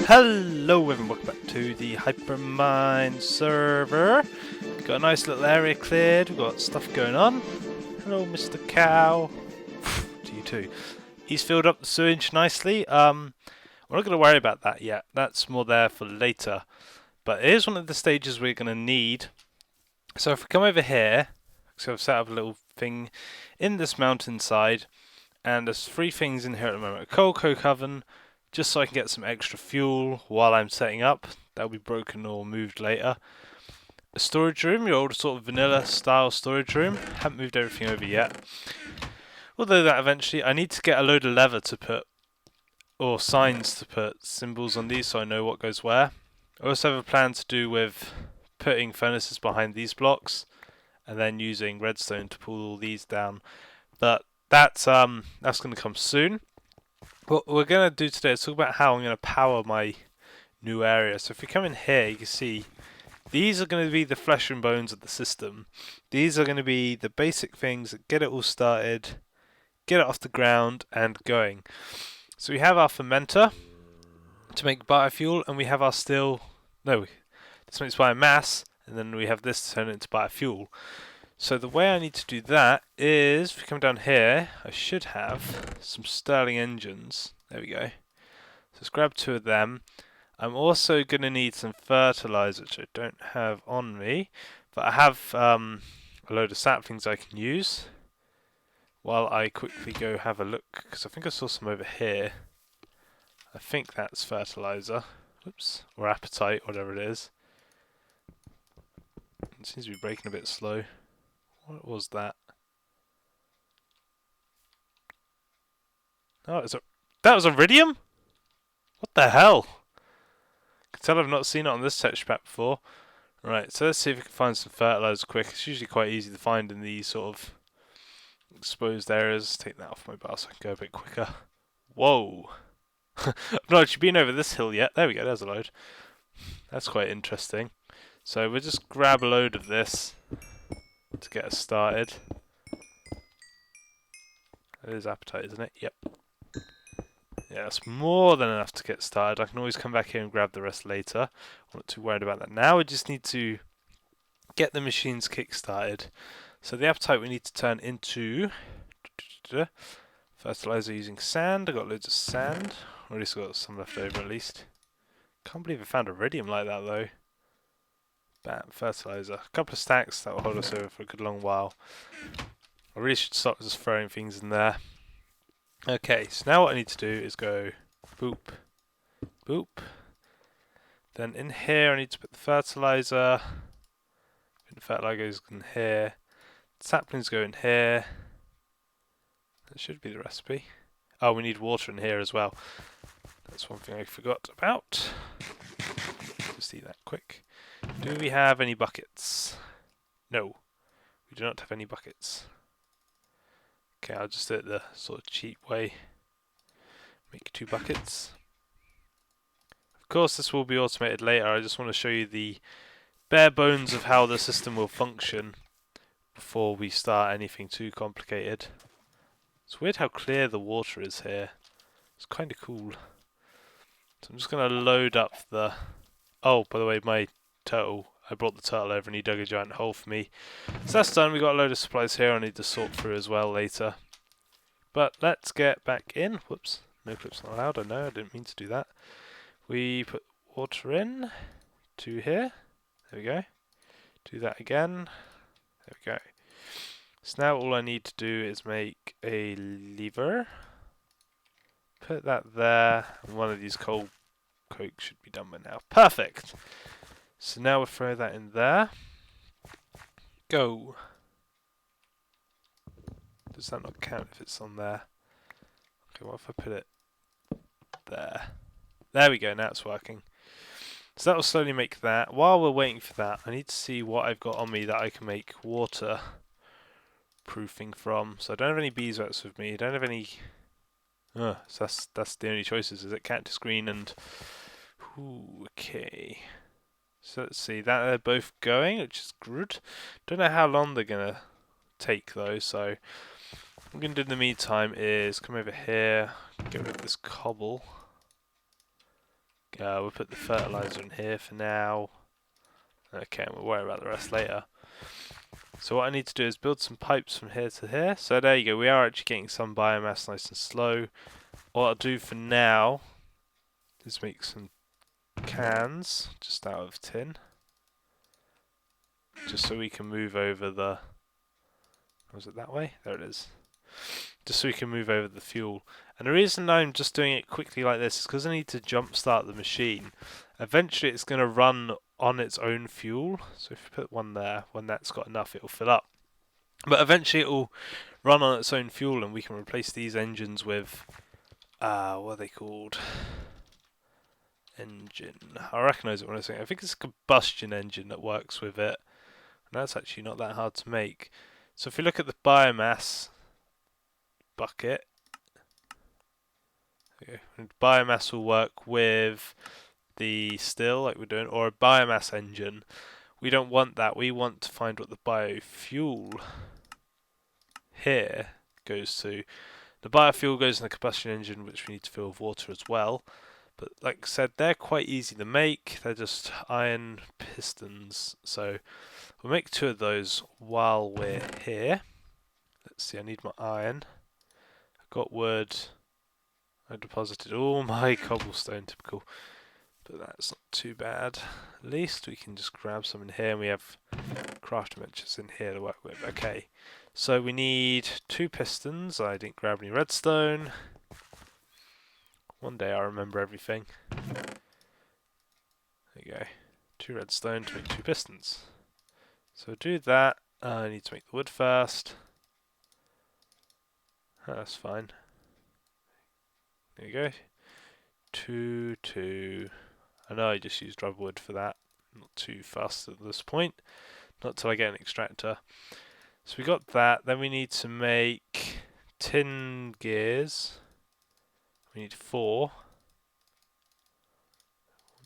Hello everyone, welcome back to the Hypermine server. We've got a nice little area cleared, we've got stuff going on. Hello Mr. Cow. To you too. He's filled up the sewage nicely. We're not going to worry about that yet, that's more there for later. But it is one of the stages we're going to need. So if we come over here, so I've set up a little thing in this mountainside. And there's three things in here at the moment. A coke oven, just so I can get some extra fuel while I'm setting up. That'll be broken or moved later. A storage room, your old sort of vanilla style storage room. Haven't moved everything over yet. Although that eventually, I need to get a load of leather to put, or signs to put symbols on these so I know what goes where. I also have a plan to do with putting furnaces behind these blocks and then using redstone to pull all these down. But that's going to come soon. What we're going to do today is talk about how I'm going to power my new area. So if we come in here, you can see these are going to be the flesh and bones of the system. These are going to be the basic things that get it all started, get it off the ground and going. So we have our fermenter to make biofuel, and we have our this makes biomass, and then we have this to turn it into biofuel. So the way I need to do that is, if we come down here, I should have some Stirling engines. There we go. So let's grab two of them. I'm also going to need some fertilizer, which I don't have on me, but I have a load of saplings I can use while I quickly go have a look, because I think I saw some over here. I think that's fertilizer. Oops, or appetite, whatever it is. It seems to be breaking a bit slow. What was that? Oh, that was iridium? What the hell? I can tell I've not seen it on this texture pack before. Right, so let's see if we can find some fertilizer quick. It's usually quite easy to find in these sort of exposed areas. Take that off my bar so I can go a bit quicker. Whoa! I've not actually been over this hill yet. There we go, there's a load. That's quite interesting. So we'll just grab a load of this to get us started. It is appetite, isn't it? Yep. Yeah, that's more than enough to get started. I can always come back here and grab the rest later. I'm not too worried about that now. We just need to get the machines kick-started. So the appetite we need to turn into fertilizer using sand. I've got loads of sand. Already got some left over at least. Can't believe I found iridium like that though. Bam, fertilizer. A couple of stacks that will hold us over for a good long while. I really should stop just throwing things in there. Okay, so now what I need to do is go boop, boop. Then in here I need to put the fertilizer. The fertilizer goes in here. Saplings go in here. That should be the recipe. Oh, we need water in here as well. That's one thing I forgot about. Just eat that quick. Do we have any buckets? No, we do not have any buckets. Okay, I'll just do it the sort of cheap way. Make 2 buckets. Of course, this will be automated later. I just want to show you the bare bones of how the system will function before we start anything too complicated. It's weird how clear the water is here. It's kind of cool. So I'm just going to load up the... Oh, by the way, my turtle, I brought the turtle over and he dug a giant hole for me. So that's done. We got a load of supplies here I need to sort through as well later. But let's get back in. Whoops, no clips not allowed. I know, I didn't mean to do that. We put water in to here. There we go. Do that again. There we go. So now all I need to do is make a lever. Put that there. And one of these coke should be done by now. Perfect! So now we'll throw that in there. Go. Does that not count if it's on there? Okay, what if I put it there? There we go, now it's working. So that will slowly make that. While we're waiting for that, I need to see what I've got on me that I can make water proofing from. So I don't have any beeswax with me. I don't have any... so that's the only choices, is it cactus green and... Ooh, okay. So let's see, that they're both going, which is good. Don't know how long they're gonna take though, so what I'm gonna do in the meantime is come over here, get rid of this cobble, We'll put the fertilizer in here for now. Okay, and we'll worry about the rest later. So what I need to do is build some pipes from here to here. So there you go, we are actually getting some biomass nice and slow. What I'll do for now is make some cans just out of tin. Just so we can move over the... Was it that way? There it is. Just so we can move over the fuel. And the reason I'm just doing it quickly like this is because I need to jump start the machine. Eventually it's going to run on its own fuel. So if you put one there, when that's got enough, it'll fill up. But eventually it'll run on its own fuel and we can replace these engines with... what are they called? Engine. I recognise it when I say it. I think it's a combustion engine that works with it. And that's actually not that hard to make. So if we look at the biomass bucket, okay, biomass will work with the still like we're doing, or a biomass engine. We don't want that. We want to find what the biofuel here goes to. The biofuel goes in the combustion engine, which we need to fill with water as well. But like I said, they're quite easy to make. They're just iron pistons. So we'll make 2 of those while we're here. Let's see, I need my iron. I've got wood. I deposited all my cobblestone, typical. But that's not too bad. At least we can just grab some in here, and we have craft dimensions in here to work with. Okay, so we need 2 pistons. I didn't grab any redstone. One day I'll remember everything. There you go. 2 redstone to make 2 pistons. So do that. I need to make the wood first. That's fine. There you go. 2, 2. I know I just used rubber wood for that. Not too fast at this point. Not till I get an extractor. So we got that. Then we need to make tin gears. We need 4. 1,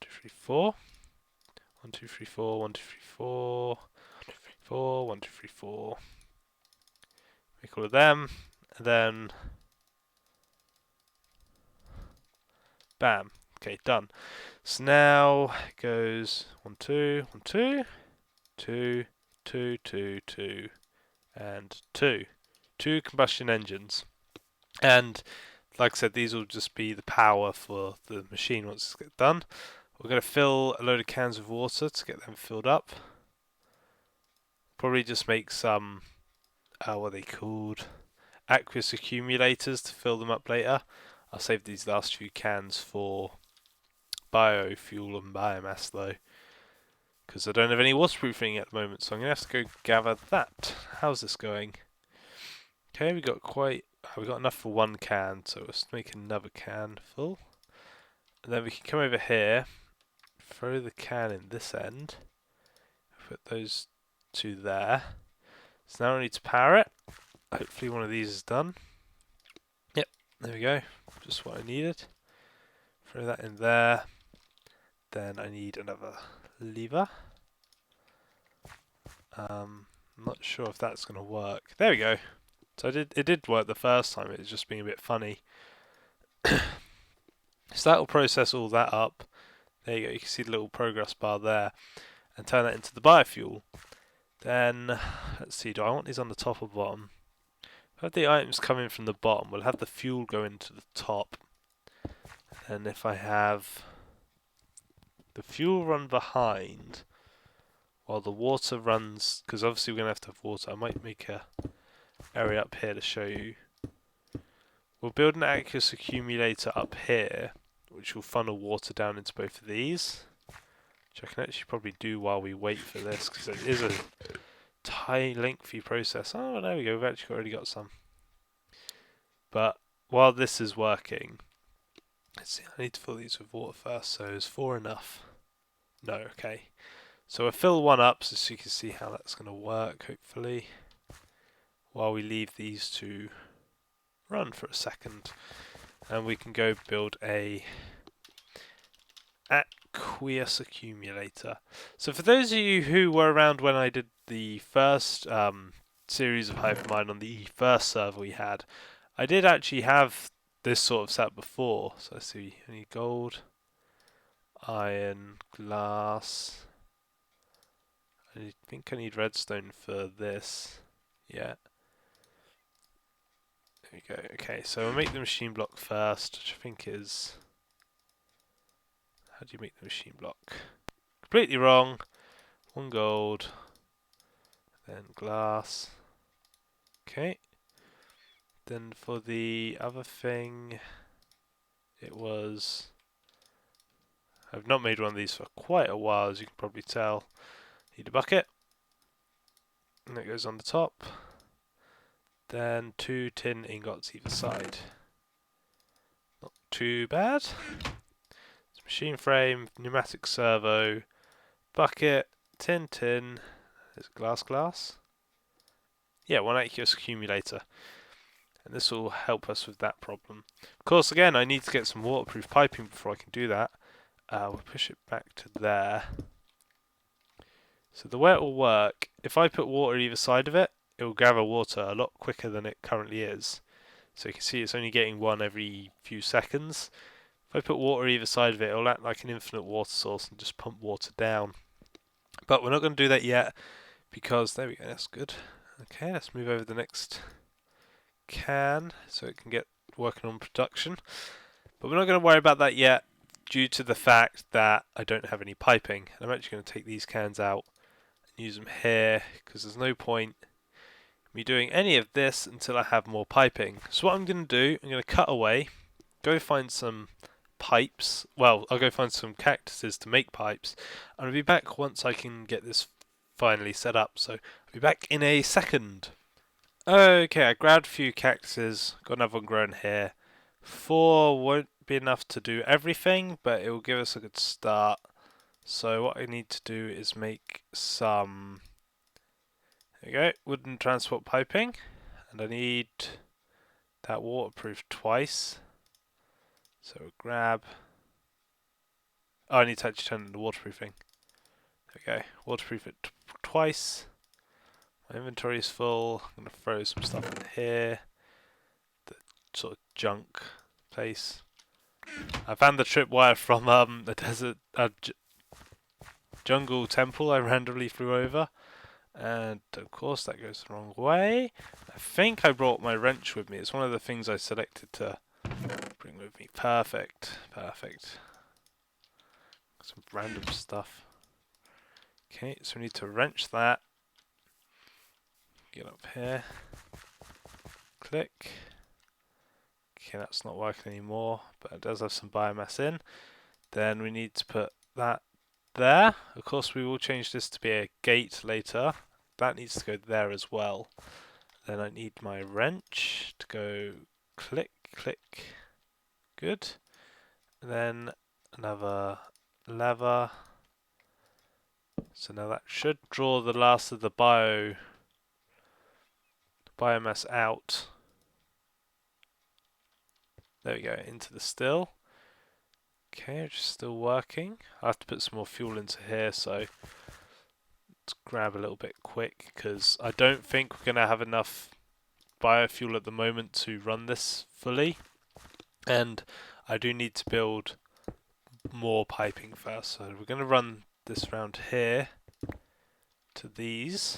2, 3, 4. 1, 2, 3, 4. 1, 2, 3, 4. 1, 2, 3, 4. 1, 2, 3, 4. Make all of them. And then... bam. Okay, done. So now it goes 1, 2, 1, 2, 2, 2, 2, 2, and 2. 2 combustion engines. And like I said, these will just be the power for the machine once it's get done. We're going to fill a load of cans with water to get them filled up. Probably just make some, what are they called? Aqueous accumulators to fill them up later. I'll save these last few cans for biofuel and biomass though, because I don't have any waterproofing at the moment, so I'm going to have to go gather that. How's this going? Okay, we got enough for 1 can, so let's make another can full. And then we can come over here, throw the can in this end, put those 2 there. So now I need to power it. Hopefully one of these is done. Yep, there we go. Just what I needed. Throw that in there. Then I need another lever. I'm not sure if that's going to work. There we go. So it did work the first time, it was just being a bit funny. So that will process all that up. There you go, you can see the little progress bar there. And turn that into the biofuel. Then, let's see, do I want these on the top or bottom? If I have the items coming from the bottom, we'll have the fuel go into the top. And if I have the fuel run behind, while the water runs, because obviously we're going to have water, I might make a area up here to show you. We'll build an aqueous accumulator up here, which will funnel water down into both of these, which I can actually probably do while we wait for this, because it is a tiny, lengthy process. Oh, there we go, we've actually already got some. But while this is working, let's see, I need to fill these with water first, so is 4 enough? No, okay. So we'll fill 1 up so you can see how that's going to work, hopefully, while we leave these to run for a second. And we can go build a aqueous accumulator. So for those of you who were around when I did the first series of Hypermine on the first server we had, I did actually have this sort of setup before. So I see any gold. iron, glass. I think I need redstone for this. Yeah. There we go. Okay, so we'll make the machine block first, which I think is... How do you make the machine block? Completely wrong. 1 gold. Then glass. Okay. Then for the other thing, it was... I've not made one of these for quite a while, as you can probably tell. Need a bucket. And it goes on the top. Then 2 tin ingots either side. Not too bad. It's machine frame, pneumatic servo, bucket, tin. There's glass. Yeah, 1 aqueous accumulator. And this will help us with that problem. Of course, again, I need to get some waterproof piping before I can do that. We'll push it back to there. So the way it will work, if I put water either side of it, it will gather water a lot quicker than it currently is. So you can see it's only getting 1 every few seconds. If I put water either side of it, it will act like an infinite water source and just pump water down. But we're not going to do that yet because, there we go, that's good. Okay, let's move over to the next can so it can get working on production. But we're not going to worry about that yet due to the fact that I don't have any piping. I'm actually going to take these cans out and use them here because there's no point me doing any of this until I have more piping. So what I'm going to do, I'm going to cut away, go find some pipes. Well, I'll go find some cactuses to make pipes, and I'll be back once I can get this finally set up. So I'll be back in a second. Okay, I grabbed a few cactuses, got another one growing here. 4 won't be enough to do everything, but it will give us a good start. So what I need to do is make some, there we go, wooden transport piping, and I need that waterproof twice. So we'll grab, oh, I need to actually turn it into waterproofing. There we go, waterproof it twice. My inventory is full. I'm going to throw some stuff in here. The sort of junk place. I found the tripwire from a desert, jungle temple I randomly flew over. And of course that goes the wrong way. I think I brought my wrench with me. It's one of the things I selected to bring with me. Perfect. Some random stuff. Okay, so we need to wrench that. Get up here. Click. Okay, that's not working anymore, but it does have some biomass in. Then we need to put that there. Of course, we will change this to be a gate later. That needs to go there as well. Then I need my wrench to go click. Good. Then another lever. So now that should draw the last of the biomass out. There we go, into the still. Okay, it's still working. I have to put some more fuel into here, so let's grab a little bit quick because I don't think we're going to have enough biofuel at the moment to run this fully. And I do need to build more piping first. So we're going to run this around here to these.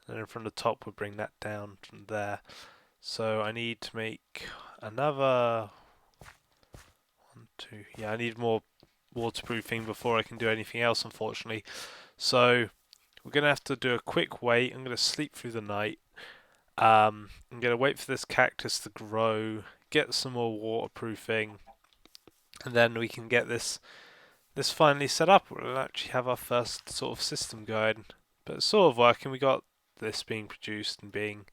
And then from the top we'll bring that down from there. So I need to make another 1, 2. Yeah, I need more waterproofing before I can do anything else, unfortunately. So we're going to have to do a quick wait. I'm going to sleep through the night. I'm going to wait for this cactus to grow, get some more waterproofing, and then we can get this finally set up. We'll actually have our first sort of system going. But it's sort of working. We got this being produced and being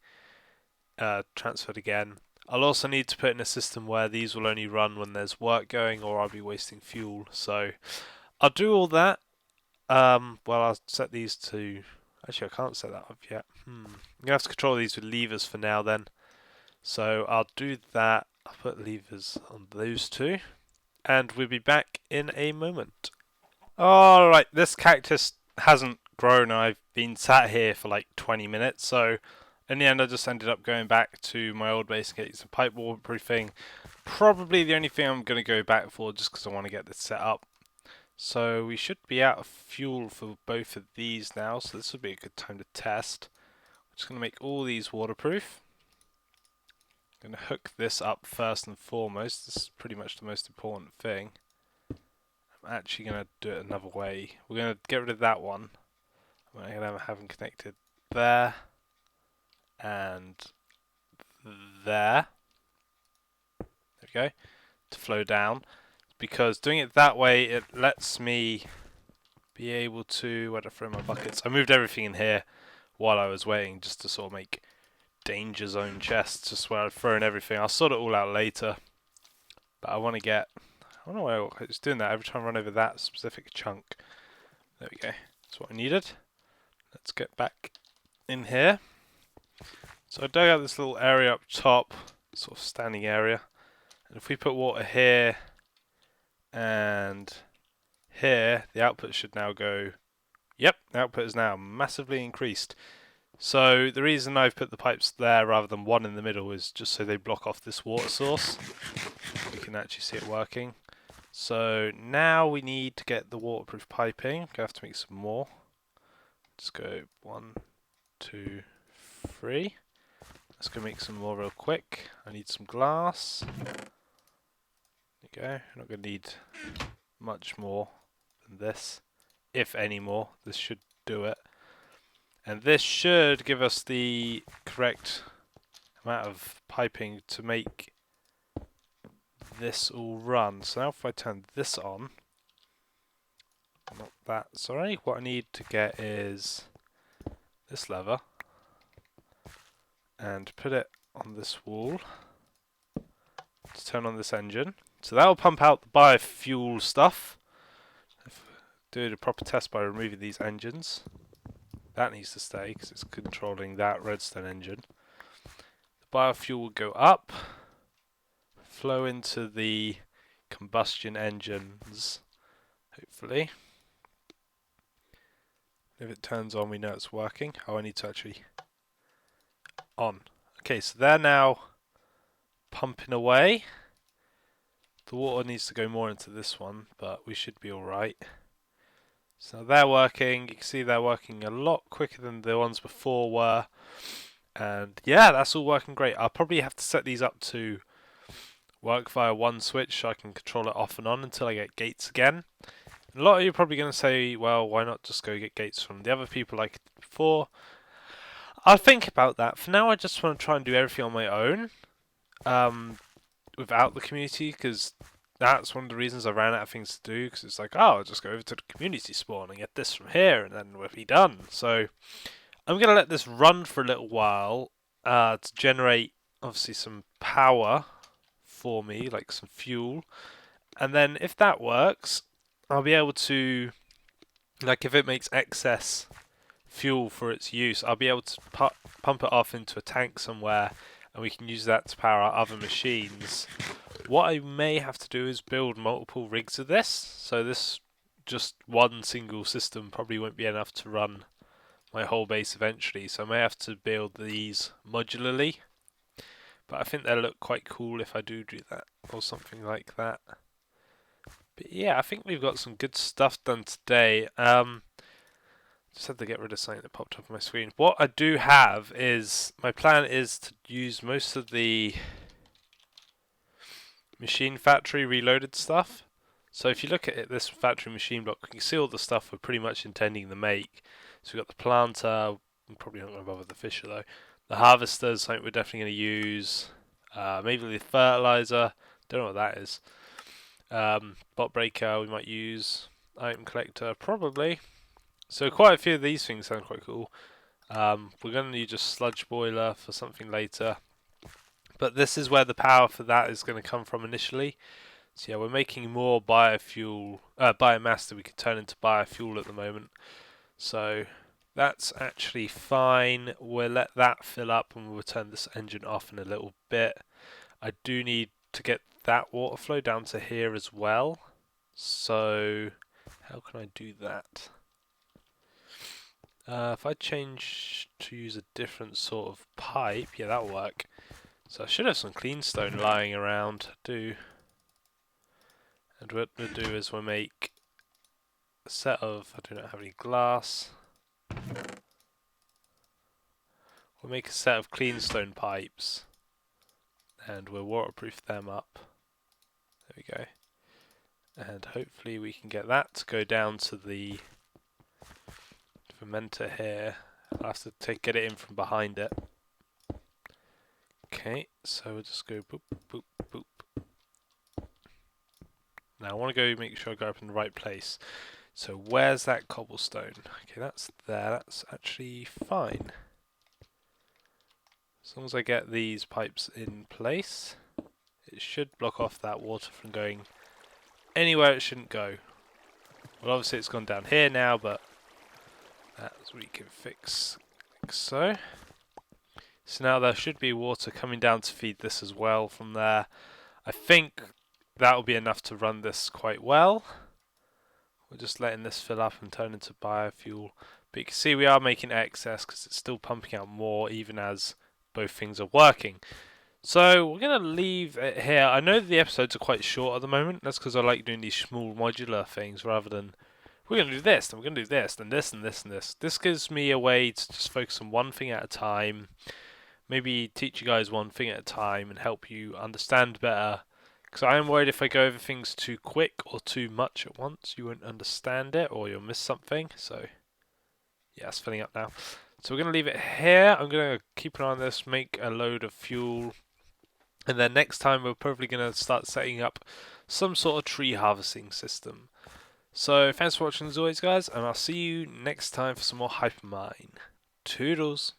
transferred again. I'll also need to put in a system where these will only run when there's work going, or I'll be wasting fuel. So I'll do all that. Well, I'll set these to... Actually, I can't set that up yet. I'm going to have to control these with levers for now then. So I'll do that. I'll put levers on those two. And we'll be back in a moment. Alright, this cactus hasn't grown. I've been sat here for like 20 minutes, so in the end I just ended up going back to my old base and getting some pipe waterproofing. Probably the only thing I'm going to go back for just because I want to get this set up. So we should be out of fuel for both of these now, so this would be a good time to test. I'm just going to make all these waterproof. I'm going to hook this up first and foremost. This is pretty much the most important thing. I'm actually going to do it another way. We're going to get rid of that one. I'm going to have them connected there and there. There we go. To flow down. Because doing it that way, it lets me be able to... Where did I throw my buckets? I moved everything in here while I was waiting just to sort of make danger zone chests, just where I've thrown everything. I'll sort it all out later. But I want to get... I don't know why it's doing that every time I run over that specific chunk. There we go. That's what I needed. Let's get back in here. So I dug out this little area up top, sort of standing area. And if we put water here and here, the output should now go... Yep, the output is now massively increased. So the reason I've put the pipes there rather than one in the middle is just so they block off this water source. We can actually see it working. So now we need to get the waterproof piping. I'm going to have to make some more. Let's go 1, 2, 3. Let's go make some more real quick. I need some glass. There you go. I'm not going to need much more than this. If any more, this should do it. And this should give us the correct amount of piping to make this all run. So now if I turn this on, not that, sorry, what I need to get is this lever and put it on this wall to turn on this engine. So that will pump out the biofuel stuff. Do the proper test by removing these engines. That needs to stay because it's controlling that redstone engine. The biofuel will go up, flow into the combustion engines, hopefully. If it turns on, we know it's working. Oh, I need to actually... on. Okay, so they're now pumping away. The water needs to go more into this one, but we should be alright. So they're working. You can see they're working a lot quicker than the ones before were. And yeah, that's all working great. I'll probably have to set these up to work via one switch so I can control it off and on until I get gates again. A lot of you are probably going to say, well, why not just go get gates from the other people like before? I'll think about that. For now, I just want to try and do everything on my own without the community, because that's one of the reasons I ran out of things to do, because it's like, oh, I'll just go over to the community spawn and get this from here, and then we'll be done. So I'm going to let this run for a little while to generate, obviously, some power for me, like some fuel. And then if that works, I'll be able to, like if it makes excess fuel for its use, I'll be able to pump it off into a tank somewhere, and we can use that to power our other machines. What I may have to do is build multiple rigs of this, so this just one single system probably won't be enough to run my whole base eventually, so I may have to build these modularly, but I think they'll look quite cool if I do that, or something like that. But yeah, I think we've got some good stuff done today. Just had to get rid of something that popped up on my screen. What I do have is, my plan is to use most of the machine factory reloaded stuff. So if you look at this factory machine block, you can see all the stuff we're pretty much intending to make. So we've got the planter, I'm probably not going to bother the fisher though. The harvester is something we're definitely going to use. Maybe the fertilizer, don't know what that is. Bot breaker we might use. Item collector, probably. So quite a few of these things sound quite cool. We're going to need a sludge boiler for something later. But this is where the power for that is going to come from initially. So yeah, we're making more biofuel, biomass that we can turn into biofuel at the moment. So that's actually fine. We'll let that fill up and we'll turn this engine off in a little bit. I do need to get that water flow down to here as well. So how can I do that? If I change to use a different sort of pipe. Yeah, that'll work. So I should have some clean stone lying around. And what we'll do is we'll make a set of, I do not have any glass. We'll make a set of clean stone pipes and we'll waterproof them up. There we go. And hopefully we can get that to go down to the fermenter here. I'll have to get it in from behind it. Okay, so we'll just go boop, boop, boop. Now I want to go make sure I go up in the right place. So where's that cobblestone? Okay, that's there. That's actually fine. As long as I get these pipes in place, it should block off that water from going anywhere it shouldn't go. Well, obviously it's gone down here now, but that's what you can fix like so. So now there should be water coming down to feed this as well from there. I think that will be enough to run this quite well. We're just letting this fill up and turn into biofuel. But you can see we are making excess because it's still pumping out more even as both things are working. So we're going to leave it here. I know the episodes are quite short at the moment. That's because I like doing these small modular things rather than we're going to do this, then we're going to do this, then this and this and this. This gives me a way to just focus on one thing at a time. Maybe teach you guys one thing at a time and help you understand better. Because I am worried if I go over things too quick or too much at once, you won't understand it or you'll miss something. So yeah, it's filling up now. So we're going to leave it here. I'm going to keep an eye on this, make a load of fuel. And then next time we're probably going to start setting up some sort of tree harvesting system. So thanks for watching as always, guys, and I'll see you next time for some more Hypermine. Toodles!